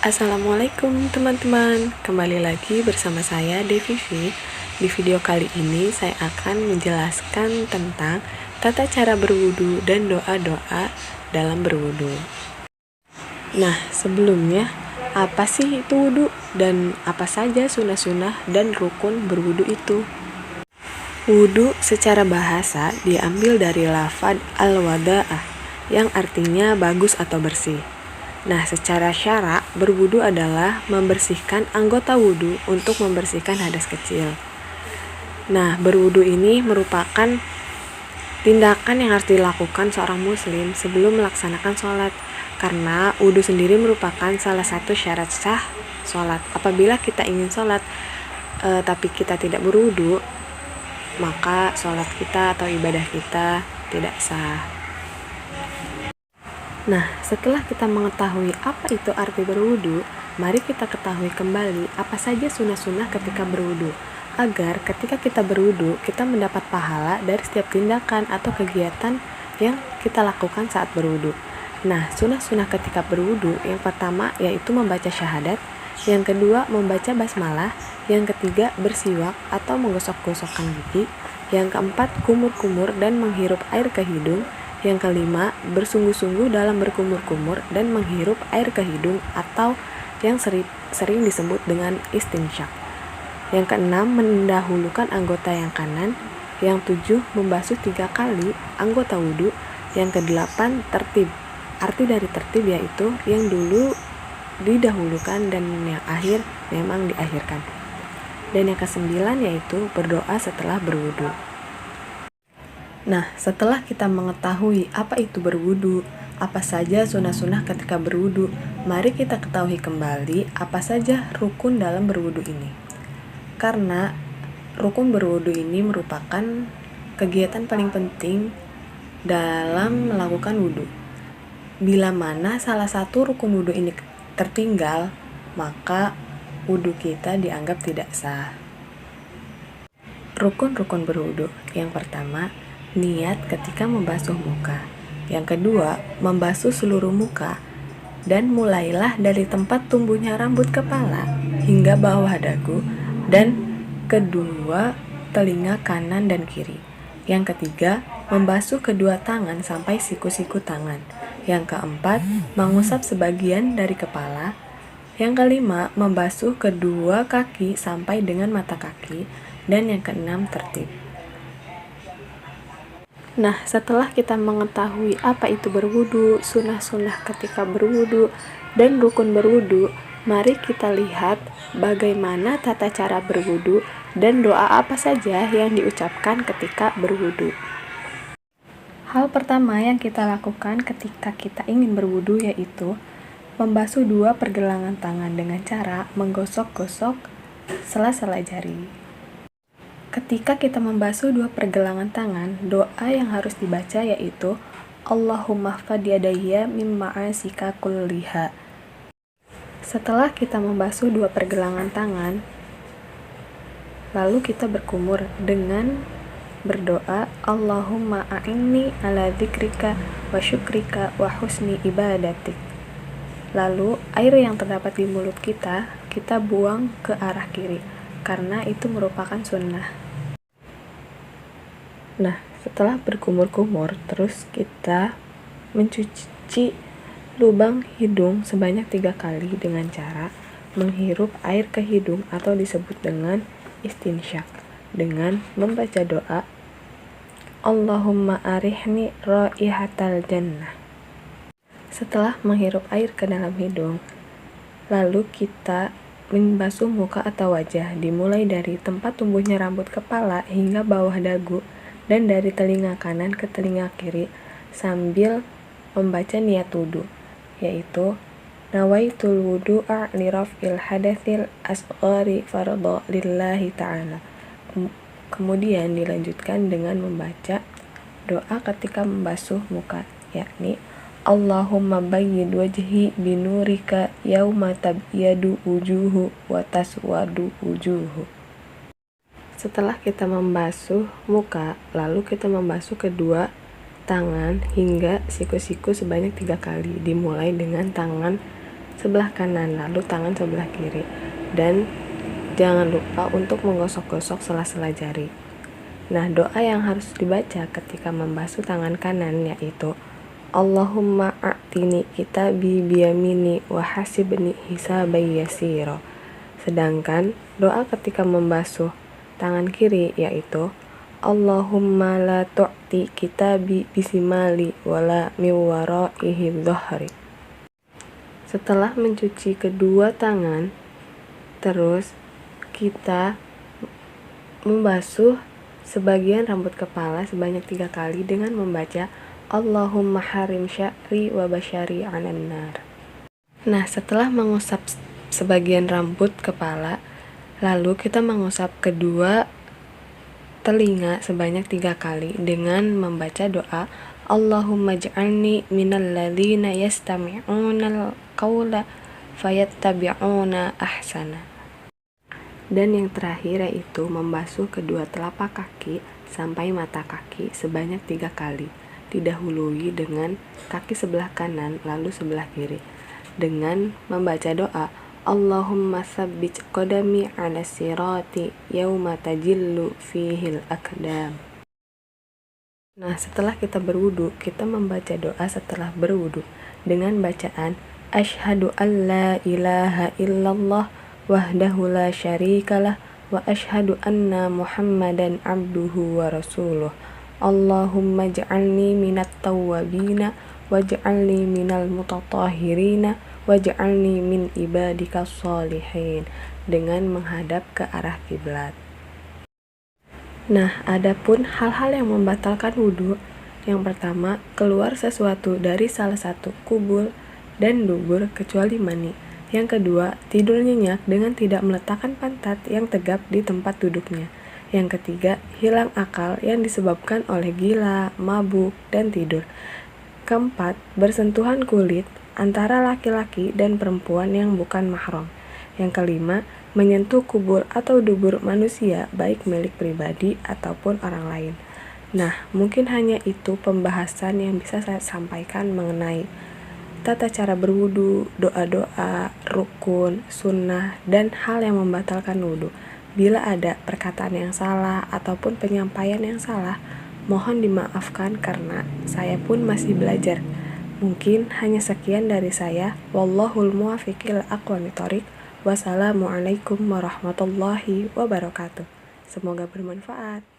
Assalamualaikum teman-teman, kembali lagi bersama saya Devivi. Di video kali ini saya akan menjelaskan tentang tata cara berwudu dan doa-doa dalam berwudu. Nah, sebelumnya apa sih itu wudu dan apa saja sunnah-sunnah dan rukun berwudu itu? Wudu secara bahasa diambil dari lafadz al-wada'ah yang artinya bagus atau bersih. Nah, secara syara, berwudu adalah membersihkan anggota wudu untuk membersihkan hadas kecil. Nah, berwudu ini merupakan tindakan yang harus dilakukan seorang muslim sebelum melaksanakan sholat, karena wudu sendiri merupakan salah satu syarat sah sholat. Apabila kita ingin sholat, tapi kita tidak berwudu, maka sholat kita atau ibadah kita tidak sah. Nah, setelah kita mengetahui apa itu arti berwudu, mari kita ketahui kembali apa saja sunnah-sunnah ketika berwudu, agar ketika kita berwudu, kita mendapat pahala dari setiap tindakan atau kegiatan yang kita lakukan saat berwudu. Nah, sunnah-sunnah ketika berwudu, yang pertama yaitu membaca syahadat, yang kedua membaca basmalah, yang ketiga bersiwak atau menggosok-gosokkan gigi, yang keempat kumur-kumur dan menghirup air ke hidung, yang kelima, bersungguh-sungguh dalam berkumur-kumur dan menghirup air ke hidung atau yang sering disebut dengan istinsyak. Yang keenam, mendahulukan anggota yang kanan. Yang tujuh, membasuh 3 kali anggota wudhu. Yang kedelapan, tertib. Arti dari tertib yaitu yang dulu didahulukan dan yang akhir memang diakhirkan. Dan yang kesembilan yaitu berdoa setelah berwudhu. Nah, setelah kita mengetahui apa itu berwudu, apa saja sunnah-sunnah ketika berwudu, mari kita ketahui kembali apa saja rukun dalam berwudu ini. Karena rukun berwudu ini merupakan kegiatan paling penting dalam melakukan wudu. Bila mana salah satu rukun wudu ini tertinggal, maka wudu kita dianggap tidak sah. Rukun-rukun berwudu. Yang pertama, niat ketika membasuh muka. Yang kedua, membasuh seluruh muka dan mulailah dari tempat tumbuhnya rambut kepala hingga bawah dagu dan kedua telinga kanan dan kiri. Yang ketiga, membasuh kedua tangan sampai siku-siku tangan. Yang keempat, mengusap sebagian dari kepala. Yang kelima, membasuh kedua kaki sampai dengan mata kaki. Dan yang keenam, tertib. Nah, setelah kita mengetahui apa itu berwudu, sunnah-sunnah ketika berwudu, dan rukun berwudu, mari kita lihat bagaimana tata cara berwudu dan doa apa saja yang diucapkan ketika berwudu. Hal pertama yang kita lakukan ketika kita ingin berwudu yaitu membasuh 2 pergelangan tangan dengan cara menggosok-gosok sela-sela jari. Ketika kita membasuh 2 pergelangan tangan, doa yang harus dibaca yaitu Allahumma hfadz yadayya min ma'asika kulliha. Setelah kita membasuh 2 pergelangan tangan, lalu kita berkumur dengan berdoa Allahumma a'inni ala dzikrika wa syukrika wa husni ibadatik. Lalu air yang terdapat di mulut kita buang ke arah kiri, karena itu merupakan sunnah. Nah, setelah berkumur-kumur, terus kita mencuci lubang hidung sebanyak 3 kali dengan cara menghirup air ke hidung atau disebut dengan istinsyak dengan membaca doa Allahumma arihni raihatal jannah. Setelah menghirup air ke dalam hidung, lalu kita membasuh muka atau wajah dimulai dari tempat tumbuhnya rambut kepala hingga bawah dagu dan dari telinga kanan ke telinga kiri sambil membaca niat wudu yaitu nawaitul wudu'a li raf'il hadatsil asghari fardhu lillahi ta'ala. Kemudian dilanjutkan dengan membaca doa ketika membasuh muka yakni Allahumma bayyid wajhi binurika yauma tabyadu wujuhu wa taswadu wujuhu. Setelah kita membasuh muka, lalu kita membasuh kedua tangan hingga siku-siku sebanyak 3 kali, dimulai dengan tangan sebelah kanan, lalu tangan sebelah kiri. Dan jangan lupa untuk menggosok-gosok sela-sela jari. Nah, doa yang harus dibaca ketika membasuh tangan kanan yaitu Allahumma a'tini kitabi biyamini wa hasibni hisabai yasiro. Sedangkan doa ketika membasuh tangan kiri yaitu Allahumma la tu'ti kitabi bisimali wala miwaraihi dhahri. Setelah mencuci kedua tangan, terus kita membasuh sebagian rambut kepala sebanyak 3 kali dengan membaca Allahumma harim sya'ri wa basyari 'alan nar. Nah, setelah mengusap sebagian rambut kepala, lalu kita mengusap kedua telinga sebanyak 3 kali dengan membaca doa Allahumma ja'alni minal ladzina yastami'unal qawla fayattabi'una ahsana. Dan yang terakhir yaitu membasuh kedua telapak kaki sampai mata kaki sebanyak 3 kali. Didahului dengan kaki sebelah kanan lalu sebelah kiri dengan membaca doa Allahumma tsabbit qadami 'ala sirati yauma tajillu fihil aqdam. Nah, setelah kita berwudu, kita membaca doa setelah berwudu dengan bacaan asyhadu an la ilaha illallah wahdahu la syarikalah wa asyhadu anna muhammadan abduhu wa rasuluh. Allahumma ja'alni minat tawwabina waj'alni minal mutatahhirina waj'alni min ibadika sholihin, dengan menghadap ke arah kiblat. Nah, adapun hal-hal yang membatalkan wudhu, yang pertama, keluar sesuatu dari salah satu kubul dan dubur kecuali mani. Yang kedua, tidur nyenyak dengan tidak meletakkan pantat yang tegap di tempat duduknya. Yang ketiga, hilang akal yang disebabkan oleh gila, mabuk, dan tidur. Keempat, bersentuhan kulit antara laki-laki dan perempuan yang bukan mahram. Yang kelima, menyentuh kubur atau dubur manusia baik milik pribadi ataupun orang lain. Nah, mungkin hanya itu pembahasan yang bisa saya sampaikan mengenai tata cara berwudu, doa-doa, rukun, sunnah, dan hal yang membatalkan wudu. Bila ada perkataan yang salah ataupun penyampaian yang salah, mohon dimaafkan karena saya pun masih belajar. Mungkin hanya sekian dari saya. Wallahul muwaffiq ila aqwamit thoriq. Wassalamualaikum warahmatullahi wabarakatuh. Semoga bermanfaat.